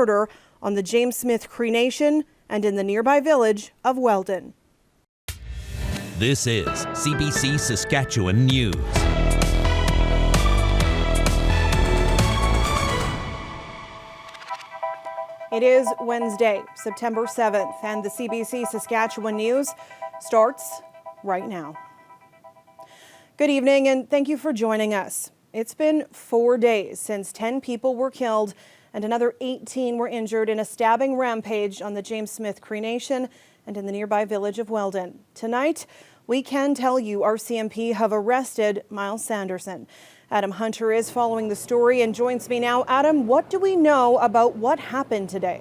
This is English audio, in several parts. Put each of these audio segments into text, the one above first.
murder on the James Smith Cree Nation and in the nearby village of Weldon. This is CBC Saskatchewan News. It is Wednesday, September 7th, and the CBC Saskatchewan News starts right now. Good evening, and thank you for joining us. It's been 4 days since 10 people were killed and another 18 were injured in a stabbing rampage on the James Smith Cree Nation and in the nearby village of Weldon. Tonight, we can tell you RCMP have arrested Myles Sanderson. Adam Hunter is following the story and joins me now. Adam, what do we know about what happened today?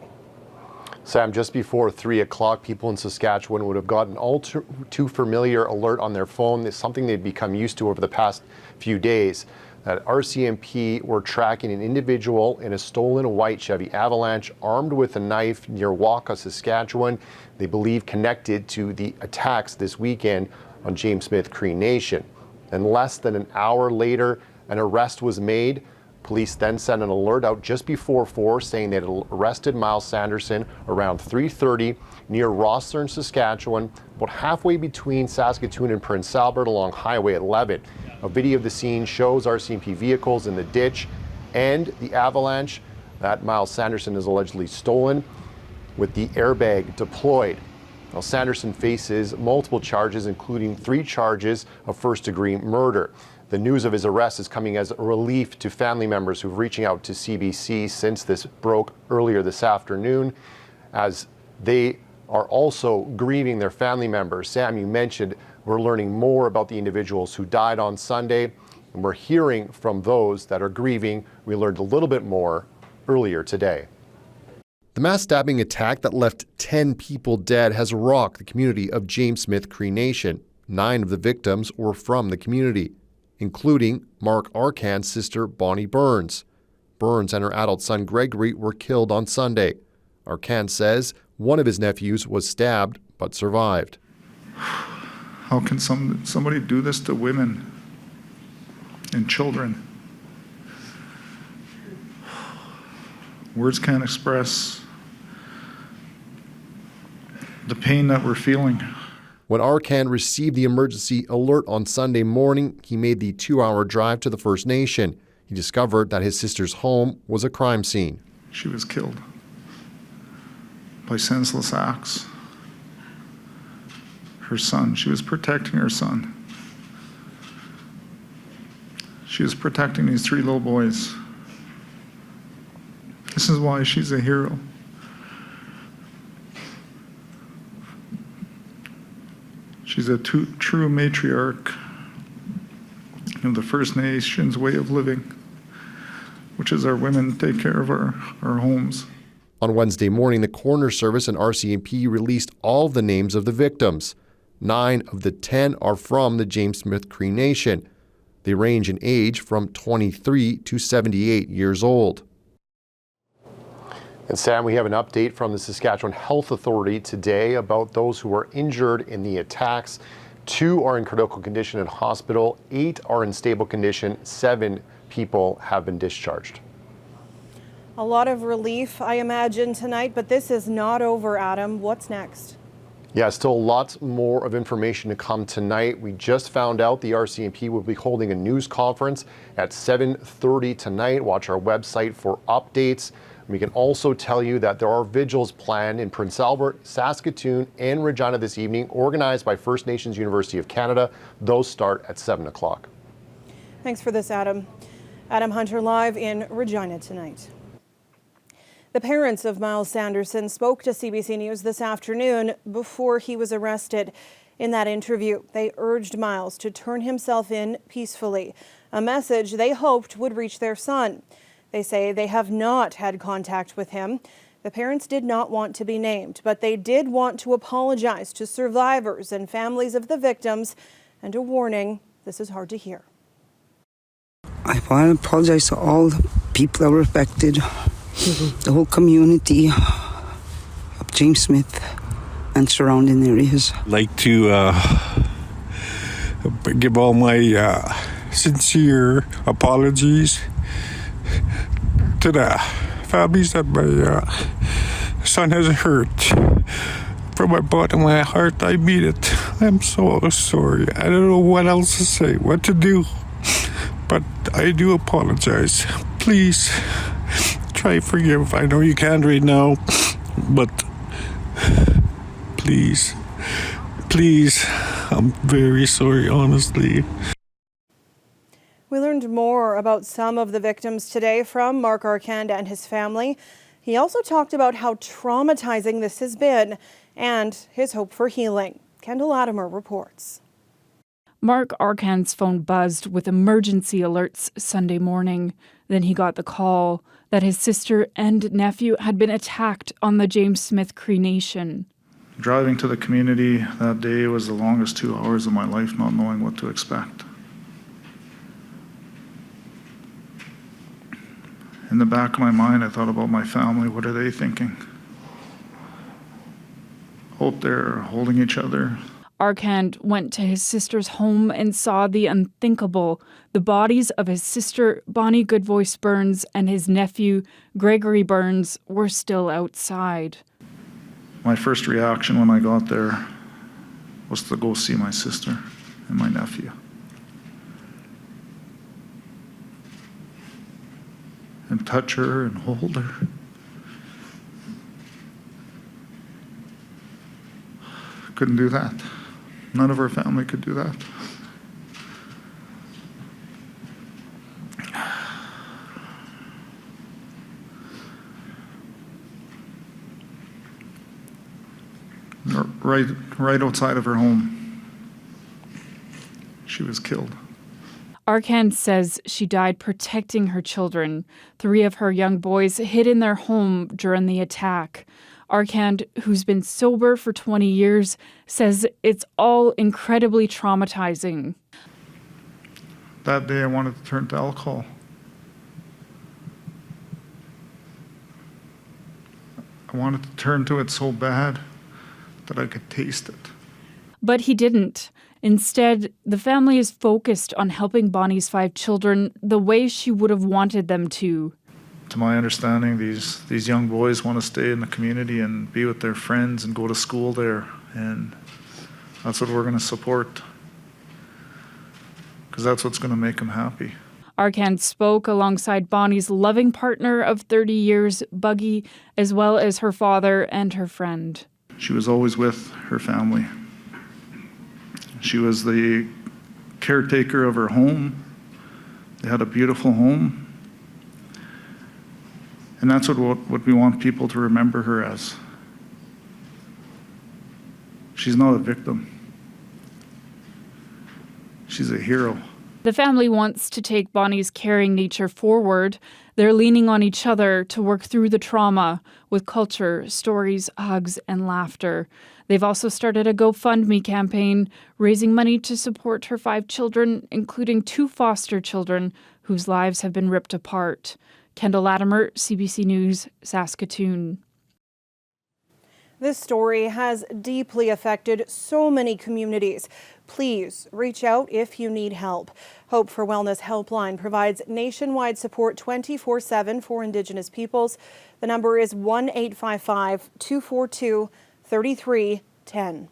Sam, just before 3 o'clock, people in Saskatchewan would have gotten all too familiar alert on their phone. It's something they've become used to over the past few days. That RCMP were tracking an individual in a stolen white Chevy Avalanche armed with a knife near Waka, Saskatchewan. They believe connected to the attacks this weekend on James Smith Cree Nation. And less than an hour later, an arrest was made. Police then sent an alert out just before 4 saying they had arrested Myles Sanderson around 3:30 near Rosthern, Saskatchewan, about halfway between Saskatoon and Prince Albert along Highway 11. A video of the scene shows RCMP vehicles in the ditch and the Avalanche that Myles Sanderson has allegedly stolen with the airbag deployed. Now, Sanderson faces multiple charges, including 3 charges of first-degree murder. The news of his arrest is coming as a relief to family members who've reaching out to CBC since this broke earlier this afternoon, as they are also grieving their family members. Sam, you mentioned we're learning more about the individuals who died on Sunday, and we're hearing from those that are grieving. We learned a little bit more earlier today. The mass stabbing attack that left 10 people dead has rocked the community of James Smith Cree Nation. 9 of the victims were from the community, including Mark Arcan's sister, Bonnie Burns. Burns and her adult son, Gregory, were killed on Sunday. Arcan says one of his nephews was stabbed but survived. How can somebody do this to women and children? Words can't express the pain that we're feeling. When Arcan received the emergency alert on Sunday morning, he made the 2-hour drive to the First Nation. He discovered that his sister's home was a crime scene. She was killed by senseless acts. Her son, she was protecting her son. She was protecting these 3 little boys. This is why she's a hero. She's a true matriarch of the First Nations way of living, which is our women take care of our homes. On Wednesday morning, the coroner service and RCMP released all of the names of the victims. 9 of the 10 are from the James Smith Cree Nation. They range in age from 23 to 78 years old. And Sam, we have an update from the Saskatchewan Health Authority today about those who were injured in the attacks. 2 are in critical condition in hospital, 8 are in stable condition, 7 people have been discharged. A lot of relief, I imagine, tonight, but this is not over, Adam. What's next? Yeah, still lots more of information to come tonight. We just found out the RCMP will be holding a news conference at 7:30 tonight. Watch our website for updates. We can also tell you that there are vigils planned in Prince Albert, Saskatoon, and Regina this evening, organized by First Nations University of Canada. Those start at 7 o'clock. Thanks for this, Adam. Adam Hunter live in Regina tonight. The parents of Myles Sanderson spoke to CBC News this afternoon before he was arrested. In that interview, they urged Myles to turn himself in peacefully, a message they hoped would reach their son. They say they have not had contact with him. The parents did not want to be named, but they did want to apologize to survivors and families of the victims, and a warning, this is hard to hear. I want to apologize to all the people that were affected, the whole community of James Smith and surrounding areas. I'd like to give all my sincere apologies to the families that my son has hurt. From my bottom of my heart, I mean it. I'm so sorry. I don't know what else to say, what to do. But I do apologize. Please try forgive. I know you can't right now, but please, I'm very sorry, honestly. We learned more about some of the victims today from Mark Arcand and his family. He also talked about how traumatizing this has been and his hope for healing. Kendall Latimer reports. Mark Arcand's phone buzzed with emergency alerts Sunday morning. Then he got the call that his sister and nephew had been attacked on the James Smith Cree Nation. Driving to the community that day was the longest 2 hours of my life, not knowing what to expect. In the back of my mind, I thought about my family. What are they thinking? Hope they're holding each other. Arcand went to his sister's home and saw the unthinkable. The bodies of his sister, Bonnie Goodvoice Burns, and his nephew, Gregory Burns, were still outside. My first reaction when I got there was to go see my sister and my nephew. And touch her and hold her. Couldn't do that. None of our family could do that. Right outside of her home, she was killed. Arcand says she died protecting her children. 3 of her young boys hid in their home during the attack. Arcand, who's been sober for 20 years, says it's all incredibly traumatizing. That day I wanted to turn to alcohol. I wanted to turn to it so bad that I could taste it. But he didn't. Instead, the family is focused on helping Bonnie's 5 children the way she would have wanted them to. To my understanding, these young boys want to stay in the community and be with their friends and go to school there. And that's what we're going to support, because that's what's going to make them happy. Arcand spoke alongside Bonnie's loving partner of 30 years, Buggy, as well as her father and her friend. She was always with her family. She was the caretaker of her home. They had a beautiful home. And that's what we want people to remember her as. She's not a victim. She's a hero. The family wants to take Bonnie's caring nature forward. They're leaning on each other to work through the trauma with culture, stories, hugs, and laughter. They've also started a GoFundMe campaign, raising money to support her 5 children, including 2 foster children whose lives have been ripped apart. Kendall Latimer, CBC News, Saskatoon. This story has deeply affected so many communities. Please reach out if you need help. Hope for Wellness Helpline provides nationwide support 24/7 for Indigenous peoples. The number is 1-855-242-3310.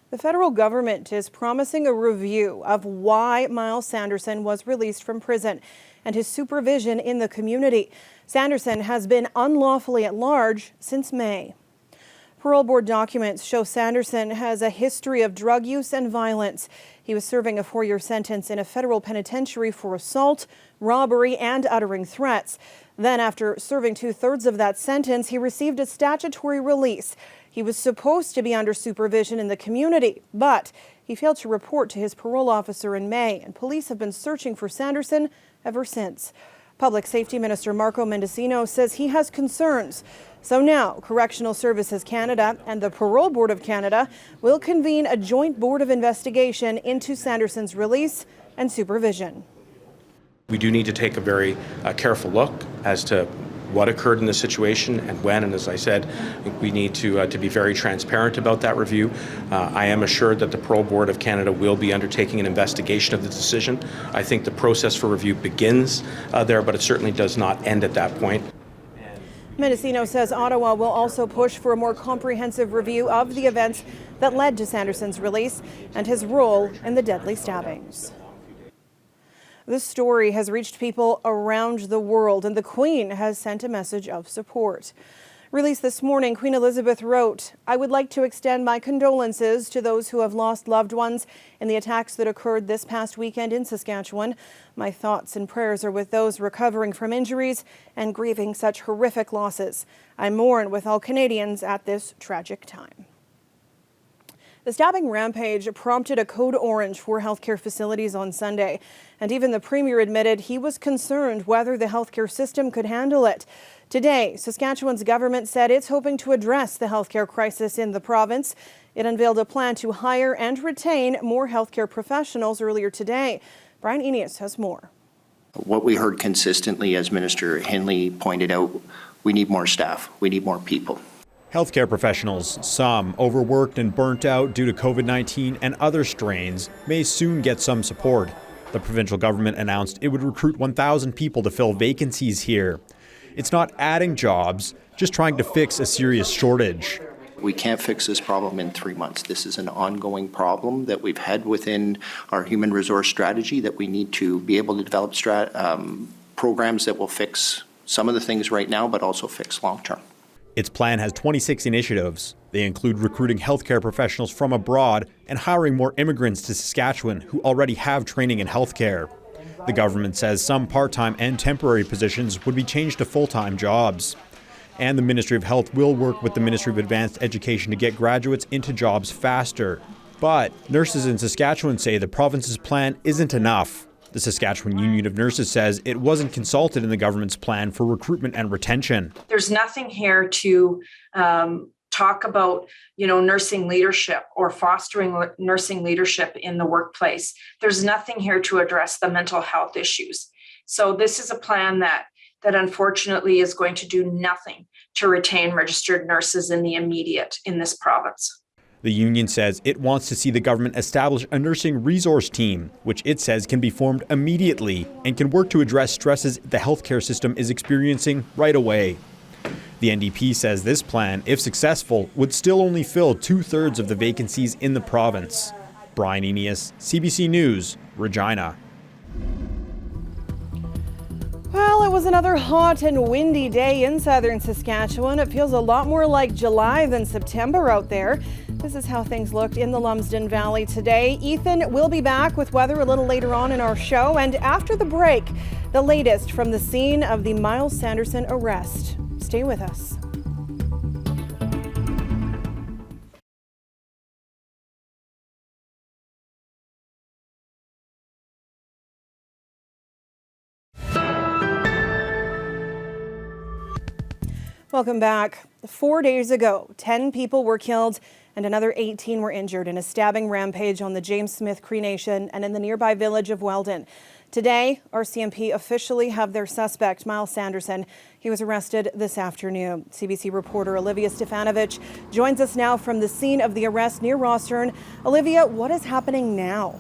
The federal government is promising a review of why Myles Sanderson was released from prison and his supervision in the community. Sanderson has been unlawfully at large since May. Parole board documents show Sanderson has a history of drug use and violence. He was serving a 4-year sentence in a federal penitentiary for assault, robbery, and uttering threats. Then, after serving 2/3 of that sentence, he received a statutory release. He was supposed to be under supervision in the community, but he failed to report to his parole officer in May, and police have been searching for Sanderson ever since. Public Safety Minister Marco Mendicino says he has concerns. So now, Correctional Services Canada and the Parole Board of Canada will convene a joint board of investigation into Sanderson's release and supervision. We do need to take a very careful look as to what occurred in the situation and when, and as I said, I think we need to be very transparent about that review. I am assured that the Parole Board of Canada will be undertaking an investigation of the decision. I think the process for review begins there, but it certainly does not end at that point. Mendocino says Ottawa will also push for a more comprehensive review of the events that led to Sanderson's release and his role in the deadly stabbings. This story has reached people around the world, and the Queen has sent a message of support. Released this morning, Queen Elizabeth wrote, "I would like to extend my condolences to those who have lost loved ones in the attacks that occurred this past weekend in Saskatchewan. My thoughts and prayers are with those recovering from injuries and grieving such horrific losses. I mourn with all Canadians at this tragic time." The stabbing rampage prompted a code orange for healthcare facilities on Sunday, and even the Premier admitted he was concerned whether the healthcare system could handle it. Today, Saskatchewan's government said it's hoping to address the healthcare crisis in the province. It unveiled a plan to hire and retain more healthcare professionals earlier today. Brian Enius has more. What we heard consistently, as Minister Henley pointed out, we need more staff, we need more people. Healthcare professionals, some overworked and burnt out due to COVID-19 and other strains, may soon get some support. The provincial government announced it would recruit 1,000 people to fill vacancies here. It's not adding jobs, just trying to fix a serious shortage. We can't fix this problem in 3 months. This is an ongoing problem that we've had within our human resource strategy that we need to be able to develop programs that will fix some of the things right now, but also fix long term. Its plan has 26 initiatives. They include recruiting healthcare professionals from abroad and hiring more immigrants to Saskatchewan who already have training in healthcare. The government says some part-time and temporary positions would be changed to full-time jobs. And the Ministry of Health will work with the Ministry of Advanced Education to get graduates into jobs faster. But nurses in Saskatchewan say the province's plan isn't enough. The Saskatchewan Union of Nurses says it wasn't consulted in the government's plan for recruitment and retention. There's nothing here to talk about, nursing leadership or fostering nursing leadership in the workplace. There's nothing here to address the mental health issues. So this is a plan that unfortunately is going to do nothing to retain registered nurses in the immediate in this province. The union says it wants to see the government establish a nursing resource team, which it says can be formed immediately and can work to address stresses the healthcare system is experiencing right away. The NDP says this plan, if successful, would still only fill 2/3 of the vacancies in the province. Brian Enius, CBC News, Regina. Well, it was another hot and windy day in southern Saskatchewan. It feels a lot more like July than September out there. This is how things looked in the Lumsden Valley today. Ethan will be back with weather a little later on in our show. And after the break, the latest from the scene of the Myles Sanderson arrest. Stay with us. Welcome back. 4 days ago, 10 people were killed and another 18 were injured in a stabbing rampage on the James Smith Cree Nation and in the nearby village of Weldon. Today, RCMP officially have their suspect, Myles Sanderson. He was arrested this afternoon. CBC reporter Olivia Stefanovich joins us now from the scene of the arrest near Rosthern. Olivia, what is happening now?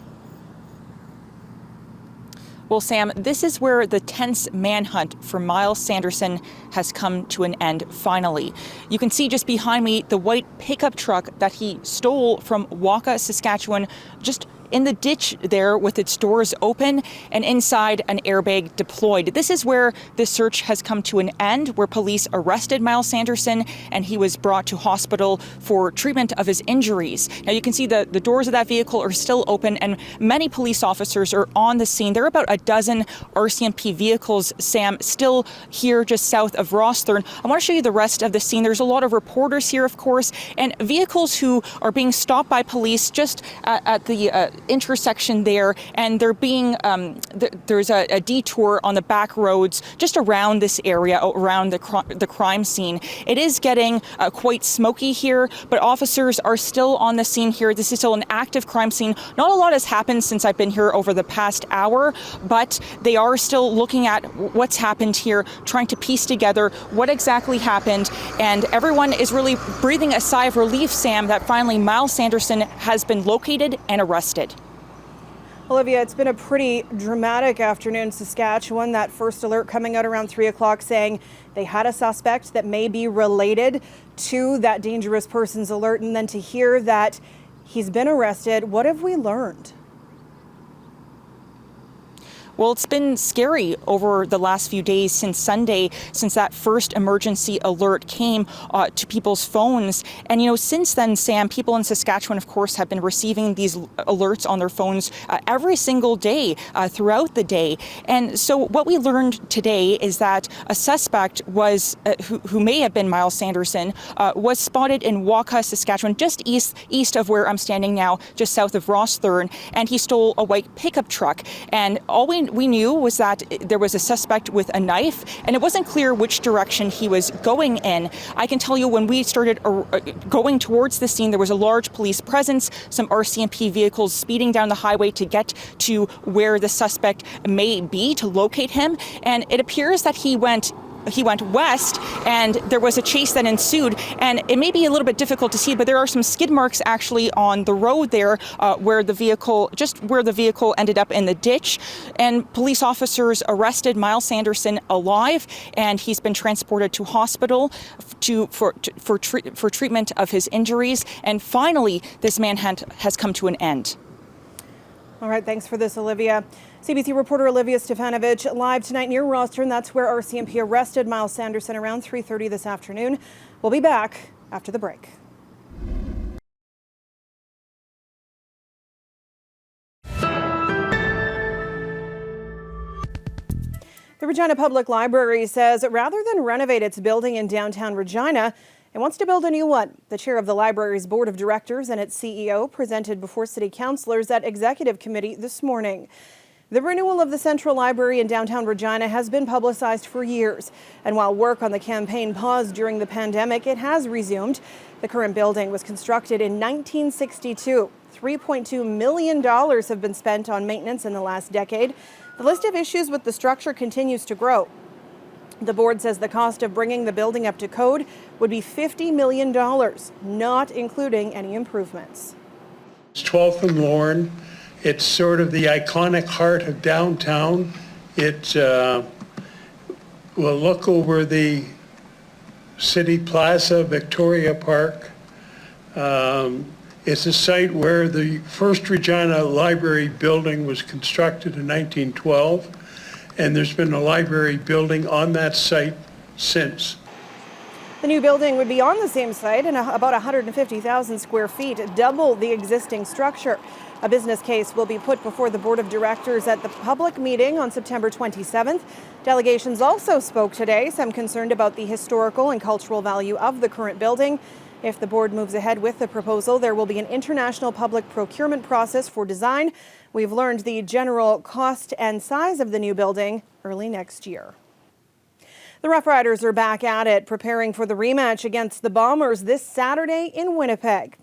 Well, Sam, this is where the tense manhunt for Myles Sanderson has come to an end, finally. You can see just behind me the white pickup truck that he stole from Waka, Saskatchewan, just in the ditch there with its doors open and inside an airbag deployed. This is where the search has come to an end, where police arrested Myles Sanderson and he was brought to hospital for treatment of his injuries. Now you can see the doors of that vehicle are still open and many police officers are on the scene. There are about a dozen RCMP vehicles, Sam, still here just south of Rosthern. I want to show you the rest of the scene. There's a lot of reporters here, of course, and vehicles who are being stopped by police just at the intersection there, and there's a detour on the back roads just around this area, around the crime scene. It is getting quite smoky here, but officers are still on the scene here. This is still an active crime scene. Not a lot has happened since I've been here over the past hour, but they are still looking at what's happened here, trying to piece together what exactly happened, and everyone is really breathing a sigh of relief, Sam, that finally Myles Sanderson has been located and arrested. Olivia, it's been a pretty dramatic afternoon in Saskatchewan. That first alert coming out around 3 o'clock saying they had a suspect that may be related to that dangerous person's alert, and then to hear that he's been arrested. What have we learned? Well, it's been scary over the last few days since Sunday, since that first emergency alert came to people's phones. And, since then, Sam, people in Saskatchewan, of course, have been receiving these alerts on their phones every single day throughout the day. And so what we learned today is that a suspect was, who may have been Myles Sanderson, was spotted in Waka, Saskatchewan, just east of where I'm standing now, just south of Rossthorn, and he stole a white pickup truck. And all we knew was that there was a suspect with a knife, and it wasn't clear which direction he was going in. I can tell you when we started going towards the scene, there was a large police presence, some RCMP vehicles speeding down the highway to get to where the suspect may be, to locate him. And it appears that he went west, and there was a chase that ensued. And it may be a little bit difficult to see, but there are some skid marks actually on the road there where the vehicle ended up in the ditch. And police officers arrested Myles Sanderson alive, and he's been transported to hospital for treatment of his injuries. And finally, this manhunt has come to an end. All right, thanks for this, Olivia. CBC reporter Olivia Stefanovic live tonight near Rossthorn. That's where RCMP arrested Myles Sanderson around 3:30 this afternoon. We'll be back after the break. The Regina Public Library says rather than renovate its building in downtown Regina, it wants to build a new one. The chair of the library's board of directors and its CEO presented before city councillors at executive committee this morning. The renewal of the Central Library in downtown Regina has been publicized for years. And while work on the campaign paused during the pandemic, it has resumed. The current building was constructed in 1962. $3.2 million have been spent on maintenance in the last decade. The list of issues with the structure continues to grow. The board says the cost of bringing the building up to code would be $50 million, not including any improvements. It's 12th and Lorne. It's sort of the iconic heart of downtown. It will look over the City Plaza, Victoria Park. It's a site where the first Regina Library building was constructed in 1912. And there's been a library building on that site since. The new building would be on the same site and about 150,000 square feet, double the existing structure. A business case will be put before the board of directors at the public meeting on September 27th. Delegations also spoke today, some concerned about the historical and cultural value of the current building. If the board moves ahead with the proposal, there will be an international public procurement process for design. We've learned the general cost and size of the new building early next year. The Roughriders are back at it, preparing for the rematch against the Bombers this Saturday in Winnipeg.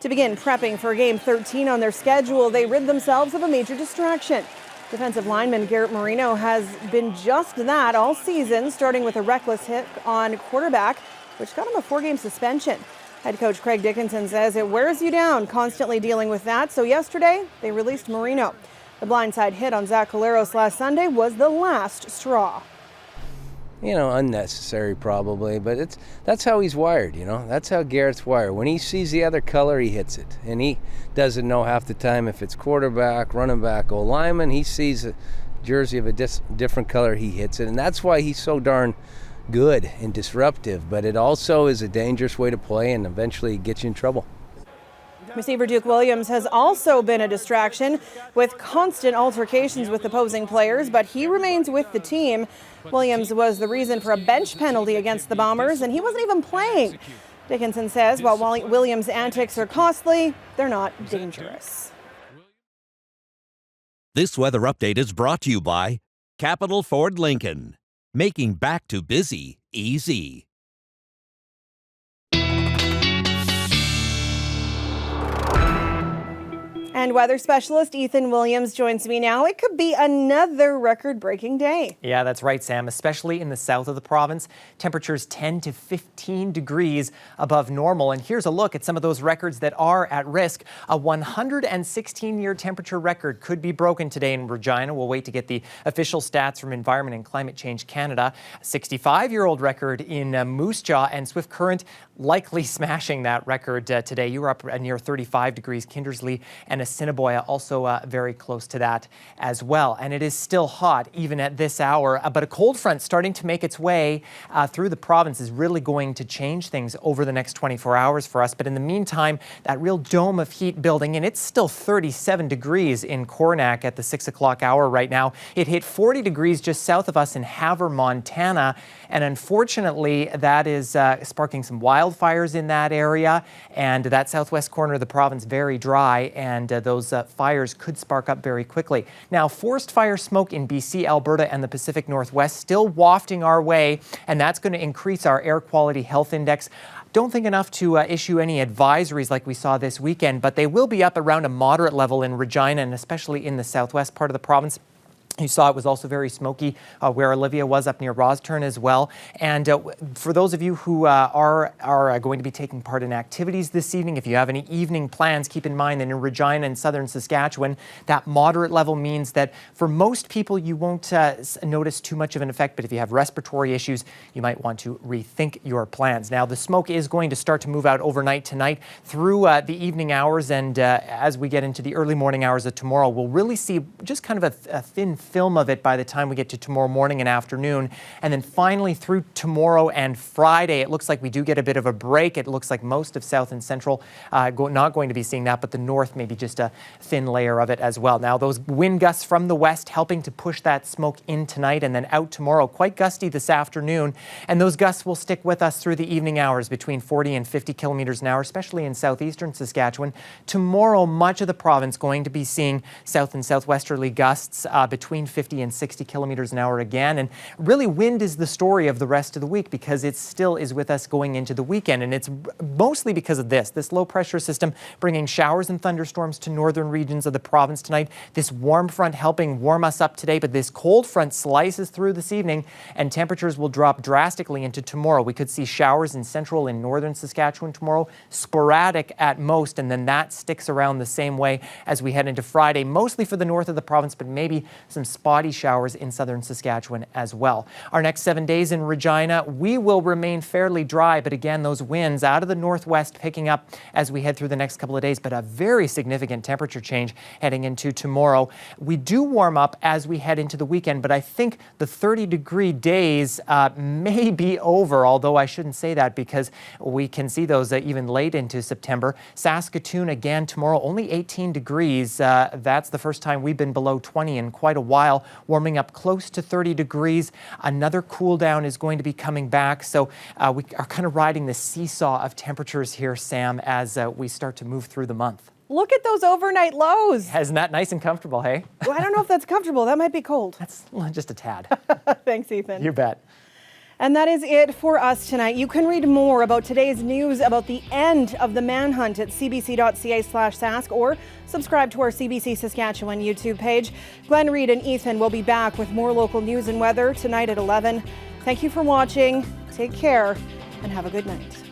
To begin prepping for Game 13 on their schedule, they rid themselves of a major distraction. Defensive lineman Garrett Marino has been just that all season, starting with a reckless hit on quarterback, which got him a 4-game suspension. Head coach Craig Dickinson says it wears you down constantly dealing with that. So yesterday, they released Marino. The blindside hit on Zach Caleros last Sunday was the last straw. Unnecessary probably, but that's how he's wired, That's how Garrett's wired. When he sees the other color, he hits it. And he doesn't know half the time if it's quarterback, running back, or lineman. He sees a jersey of a different color, he hits it. And that's why he's so darn good and disruptive, but it also is a dangerous way to play and eventually gets you in trouble. Receiver Duke Williams has also been a distraction with constant altercations with opposing players, but he remains with the team. Williams was the reason for a bench penalty against the Bombers, and he wasn't even playing. Dickinson says while Williams' antics are costly, they're not dangerous. This weather update is brought to you by Capital Ford Lincoln, making back to busy easy. And weather specialist Ethan Williams joins me now. It could be another record-breaking day. Yeah, that's right, Sam, especially in the south of the province. Temperatures 10 to 15 degrees above normal. And here's a look at some of those records that are at risk. A 116-year temperature record could be broken today in Regina. We'll wait to get the official stats from Environment and Climate Change Canada. A 65-year-old record in Moose Jaw, and Swift Current likely smashing that record today. You were up near 35 degrees. Kindersley and Assiniboia also very close to that as well. And it is still hot even at this hour, but a cold front starting to make its way through the province is really going to change things over the next 24 hours for us. But in the meantime, that real dome of heat building, and it's still 37 degrees in Coronach at the 6 o'clock hour right now. It hit 40 degrees just south of us in Havre, Montana. And unfortunately, that is sparking some wildfires in that area. And that southwest corner of the province very dry, and those fires could spark up very quickly. Now, forest fire smoke in BC, Alberta, and the Pacific Northwest still wafting our way, and that's going to increase our air quality health index. Don't think enough to issue any advisories like we saw this weekend, but they will be up around a moderate level in Regina and especially in the southwest part of the province. You saw it was also very smoky where Olivia was up near Rosturn as well. And for those of you who are going to be taking part in activities this evening, if you have any evening plans, keep in mind that in Regina and southern Saskatchewan, that moderate level means that for most people you won't notice too much of an effect. But if you have respiratory issues, you might want to rethink your plans. Now, the smoke is going to start to move out overnight tonight through the evening hours. And as we get into the early morning hours of tomorrow, we'll really see just kind of a thin film of it by the time we get to tomorrow morning and afternoon. And then finally through tomorrow and Friday, it looks like we do get a bit of a break. It looks like most of south and central not going to be seeing that, but the north maybe just a thin layer of it as well. Now, those wind gusts from the west helping to push that smoke in tonight and then out tomorrow. Quite gusty this afternoon, and those gusts will stick with us through the evening hours between 40 and 50 kilometers an hour, especially in southeastern Saskatchewan. Tomorrow, much of the province going to be seeing south and southwesterly gusts between 50 and 60 kilometers an hour again. And really, wind is the story of the rest of the week because it still is with us going into the weekend. And it's mostly because of this low pressure system bringing showers and thunderstorms to northern regions of the province tonight. This warm front helping warm us up today, but this cold front slices through this evening and temperatures will drop drastically into tomorrow. We could see showers in central and northern Saskatchewan tomorrow, sporadic at most, and then that sticks around the same way as we head into Friday, mostly for the north of the province, but maybe some spotty showers in southern Saskatchewan as well. Our next 7 days in Regina, we will remain fairly dry, but again, those winds out of the northwest picking up as we head through the next couple of days, but a very significant temperature change heading into tomorrow. We do warm up as we head into the weekend, but I think the 30-degree days may be over, although I shouldn't say that because we can see those even late into September. Saskatoon again tomorrow, only 18 degrees. That's the first time we've been below 20 in quite a while, warming up close to 30 degrees. Another cool down is going to be coming back. So we are kind of riding the seesaw of temperatures here, Sam, as we start to move through the month. Look at those overnight lows. Isn't that nice and comfortable, hey? Well, I don't know if that's comfortable. That might be cold. That's just a tad. Thanks, Ethan. You bet. And that is it for us tonight. You can read more about today's news about the end of the manhunt at cbc.ca/sask or subscribe to our CBC Saskatchewan YouTube page. Glenn Reed and Ethan will be back with more local news and weather tonight at 11. Thank you for watching. Take care and have a good night.